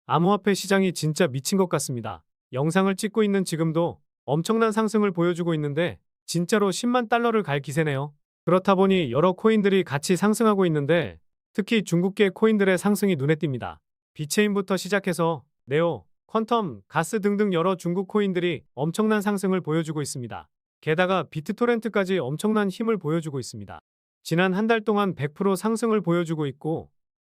암호화폐 시장이 진짜 미친 것 같습니다. 영상을 찍고 있는 지금도 엄청난 상승을 보여주고 있는데 진짜로 10만 달러를 갈 기세네요. 그렇다 보니 여러 코인들이 같이 상승하고 있는데 특히 중국계 코인들의 상승이 눈에 띕니다. 비체인부터 시작해서 네오, 퀀텀, 가스 등등 여러 중국 코인들이 엄청난 상승을 보여주고 있습니다. 게다가 비트토렌트까지 엄청난 힘을 보여주고 있습니다. 지난 한 달 동안 100% 상승을 보여주고 있고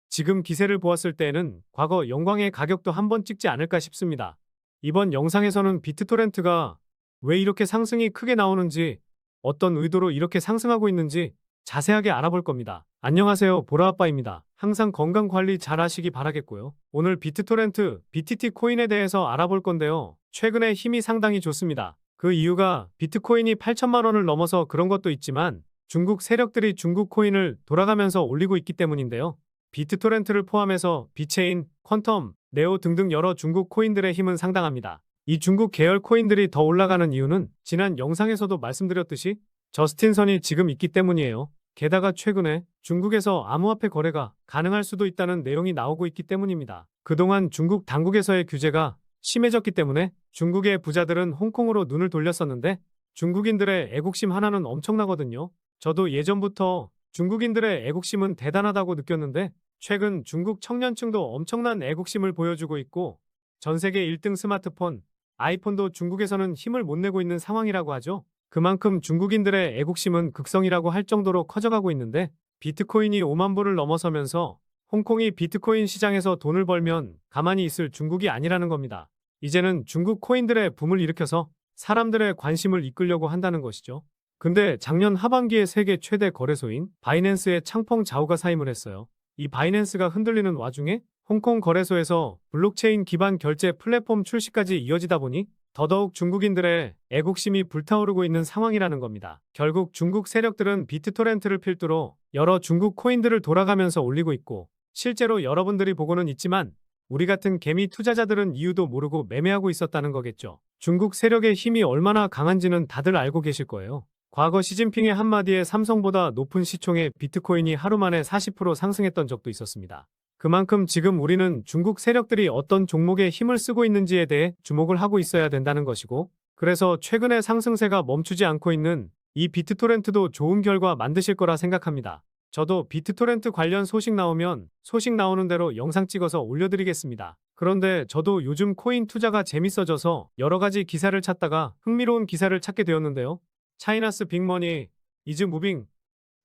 지금 기세를 보았을 때에는 과거 영광의 가격도 한번 찍지 않을까 싶습니다. 이번 영상에서는 비트토렌트가 왜 이렇게 상승이 크게 나오는지, 어떤 의도로 이렇게 상승하고 있는지 자세하게 알아볼 겁니다. 안녕하세요, 보라아빠입니다. 항상 건강 관리 잘 하시기 바라겠고요. 오늘 비트토렌트, BTT 코인에 대해서 알아볼 건데요. 최근에 힘이 상당히 좋습니다. 그 이유가 비트코인이 8천만 원을 넘어서 그런 것도 있지만 중국 세력들이 중국 코인을 돌아가면서 올리고 있기 때문인데요. 비트토렌트를 포함해서 비체인, 퀀텀, 네오 등등 여러 중국 코인들의 힘은 상당합니다. 이 중국 계열 코인들이 더 올라가는 이유는 지난 영상에서도 말씀드렸듯이 저스틴선이 지금 있기 때문이에요. 게다가 최근에 중국에서 암호화폐 거래가 가능할 수도 있다는 내용이 나오고 있기 때문입니다. 그동안 중국 당국에서의 규제가 심해졌기 때문에 중국의 부자들은 홍콩으로 눈을 돌렸었는데 중국인들의 애국심 하나는 엄청나거든요. 저도 예전부터 중국인들의 애국심은 대단하다고 느꼈는데 최근 중국 청년층도 엄청난 애국심을 보여주고 있고 전 세계 1등 스마트폰, 아이폰도 중국에서는 힘을 못 내고 있는 상황이라고 하죠. 그만큼 중국인들의 애국심은 극성이라고 할 정도로 커져가고 있는데 비트코인이 5만 불을 넘어서면서 홍콩이 비트코인 시장에서 돈을 벌면 가만히 있을 중국이 아니라는 겁니다. 이제는 중국 코인들의 붐을 일으켜서 사람들의 관심을 이끌려고 한다는 것이죠. 근데 작년 하반기에 세계 최대 거래소인 바이낸스에 창펑 자오가 사임을 했어요. 이 바이낸스가 흔들리는 와중에 홍콩 거래소에서 블록체인 기반 결제 플랫폼 출시까지 이어지다 보니 더더욱 중국인들의 애국심이 불타오르고 있는 상황이라는 겁니다. 결국 중국 세력들은 비트토렌트를 필두로 여러 중국 코인들을 돌아가면서 올리고 있고 실제로 여러분들이 보고는 있지만 우리 같은 개미 투자자들은 이유도 모르고 매매하고 있었다는 거겠죠. 중국 세력의 힘이 얼마나 강한지는 다들 알고 계실 거예요. 과거 시진핑의 한마디에 삼성보다 높은 시총의 비트코인이 하루 만에 40% 상승했던 적도 있었습니다. 그만큼 지금 우리는 중국 세력들이 어떤 종목에 힘을 쓰고 있는지에 대해 주목을 하고 있어야 된다는 것이고 그래서 최근의 상승세가 멈추지 않고 있는 이 비트토렌트도 좋은 결과 만드실 거라 생각합니다. 저도 비트토렌트 관련 소식 나오면 소식 나오는 대로 영상 찍어서 올려드리겠습니다. 그런데 저도 요즘 코인 투자가 재밌어져서 여러 가지 기사를 찾다가 흥미로운 기사를 찾게 되었는데요. 차이나스 빅머니 is moving.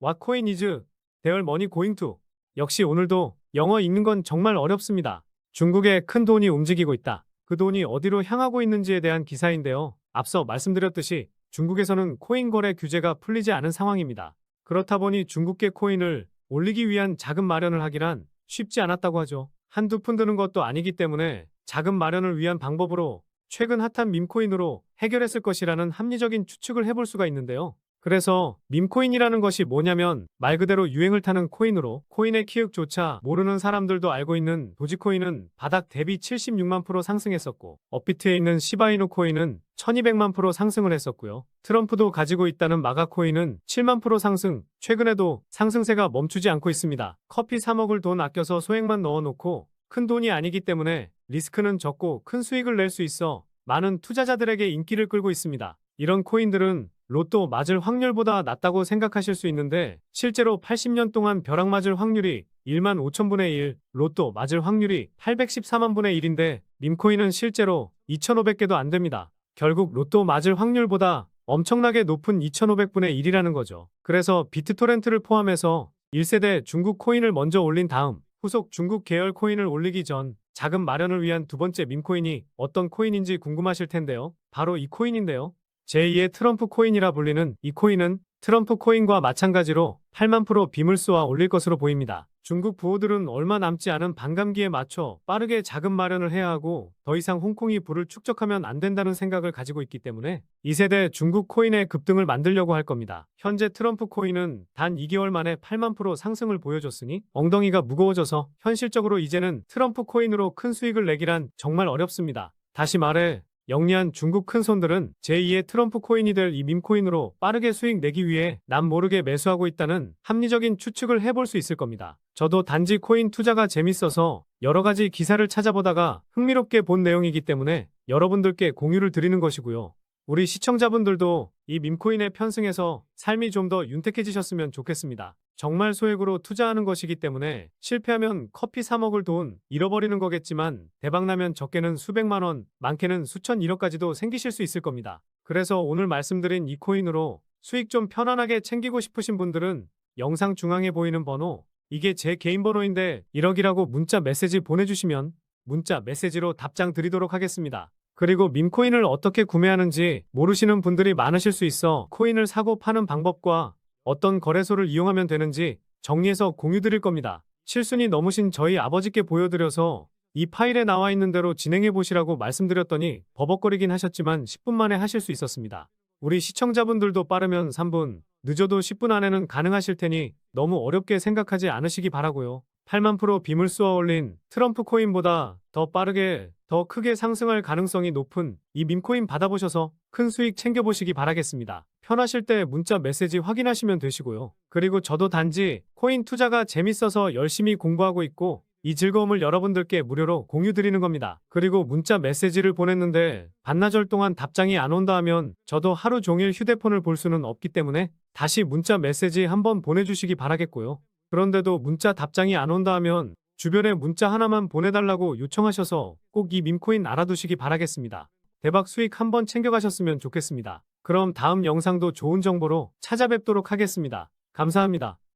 What coin is their money going to? 역시 오늘도 영어 읽는 건 정말 어렵습니다. 중국에 큰 돈이 움직이고 있다. 그 돈이 어디로 향하고 있는지에 대한 기사인데요. 앞서 말씀드렸듯이 중국에서는 코인 거래 규제가 풀리지 않은 상황입니다. 그렇다 보니 중국계 코인을 올리기 위한 자금 마련을 하기란 쉽지 않았다고 하죠. 한두 푼 드는 것도 아니기 때문에 자금 마련을 위한 방법으로 최근 핫한 밈코인으로 해결했을 것이라는 합리적인 추측을 해볼 수가 있는데요. 그래서 밈코인이라는 것이 뭐냐면 말 그대로 유행을 타는 코인으로 코인의 키읔조차 모르는 사람들도 알고 있는 도지코인은 바닥 대비 76만 % 상승했었고 업비트에 있는 시바이누 코인은 1200만 % 상승을 했었고요. 트럼프도 가지고 있다는 마가코인은 7만 % 상승, 최근에도 상승세가 멈추지 않고 있습니다. 커피 사 먹을 돈 아껴서 소액만 넣어놓고 큰 돈이 아니기 때문에 리스크는 적고 큰 수익을 낼 수 있어 많은 투자자들에게 인기를 끌고 있습니다. 이런 코인들은 로또 맞을 확률보다 낮다고 생각하실 수 있는데 실제로 80년 동안 벼락 맞을 확률이 1만 5천분의 1, 로또 맞을 확률이 814만 분의 1인데 밈코인은 실제로 2,500개도 안 됩니다. 결국 로또 맞을 확률보다 엄청나게 높은 2,500분의 1이라는 거죠. 그래서 비트토렌트를 포함해서 1세대 중국 코인을 먼저 올린 다음 후속 중국 계열 코인을 올리기 전 자금 마련을 위한 두 번째 밈코인이 어떤 코인인지 궁금하실 텐데요. 바로 이 코인인데요. 제2의 트럼프 코인이라 불리는 이 코인은 트럼프 코인과 마찬가지로 8만 % 빔을 쏘아 올릴 것으로 보입니다. 중국 부호들은 얼마 남지 않은 반감기에 맞춰 빠르게 자금 마련을 해야 하고 더 이상 홍콩이 부를 축적하면 안 된다는 생각을 가지고 있기 때문에 2세대 중국 코인의 급등을 만들려고 할 겁니다. 현재 트럼프 코인은 단 2개월 만에 8만 % 상승을 보여줬으니 엉덩이가 무거워져서 현실적으로 이제는 트럼프 코인으로 큰 수익을 내기란 정말 어렵습니다. 다시 말해 영리한 중국 큰손들은 제2의 트럼프 코인이 될 이 밈코인으로 빠르게 수익 내기 위해 남 모르게 매수하고 있다는 합리적인 추측을 해볼 수 있을 겁니다. 저도 단지 코인 투자가 재밌어서 여러 가지 기사를 찾아보다가 흥미롭게 본 내용이기 때문에 여러분들께 공유를 드리는 것이고요. 우리 시청자분들도 이 밈코인에 편승해서 삶이 좀 더 윤택해지셨으면 좋겠습니다. 정말 소액으로 투자하는 것이기 때문에 실패하면 커피 사 먹을 돈 잃어버리는 거겠지만 대박나면 적게는 수백만 원, 많게는 수천 1억까지도 생기실 수 있을 겁니다. 그래서 오늘 말씀드린 이 코인으로 수익 좀 편안하게 챙기고 싶으신 분들은 영상 중앙에 보이는 번호, 이게 제 개인 번호인데 1억이라고 문자 메시지 보내주시면 문자 메시지로 답장 드리도록 하겠습니다. 그리고 밈코인을 어떻게 구매하는지 모르시는 분들이 많으실 수 있어 코인을 사고 파는 방법과 어떤 거래소를 이용하면 되는지 정리해서 공유 드릴 겁니다. 실순이 넘으신 저희 아버지께 보여드려서 이 파일에 나와 있는 대로 진행해 보시라고 말씀드렸더니 버벅거리긴 하셨지만 10분 만에 하실 수 있었습니다. 우리 시청자분들도 빠르면 3분, 늦어도 10분 안에는 가능하실 테니 너무 어렵게 생각하지 않으시기 바라고요. 8만% 빔을 쏘아 올린 트럼프 코인보다 더 빠르게 더 크게 상승할 가능성이 높은 이 밈코인 받아보셔서 큰 수익 챙겨보시기 바라겠습니다. 편하실 때 문자 메시지 확인하시면 되시고요. 그리고 저도 단지 코인 투자가 재밌어서 열심히 공부하고 있고 이 즐거움을 여러분들께 무료로 공유 드리는 겁니다. 그리고 문자 메시지를 보냈는데 반나절 동안 답장이 안 온다 하면 저도 하루 종일 휴대폰을 볼 수는 없기 때문에 다시 문자 메시지 한번 보내주시기 바라겠고요. 그런데도 문자 답장이 안 온다 하면 주변에 문자 하나만 보내달라고 요청하셔서 꼭 이 밈코인 알아두시기 바라겠습니다. 대박 수익 한번 챙겨가셨으면 좋겠습니다. 그럼 다음 영상도 좋은 정보로 찾아뵙도록 하겠습니다. 감사합니다.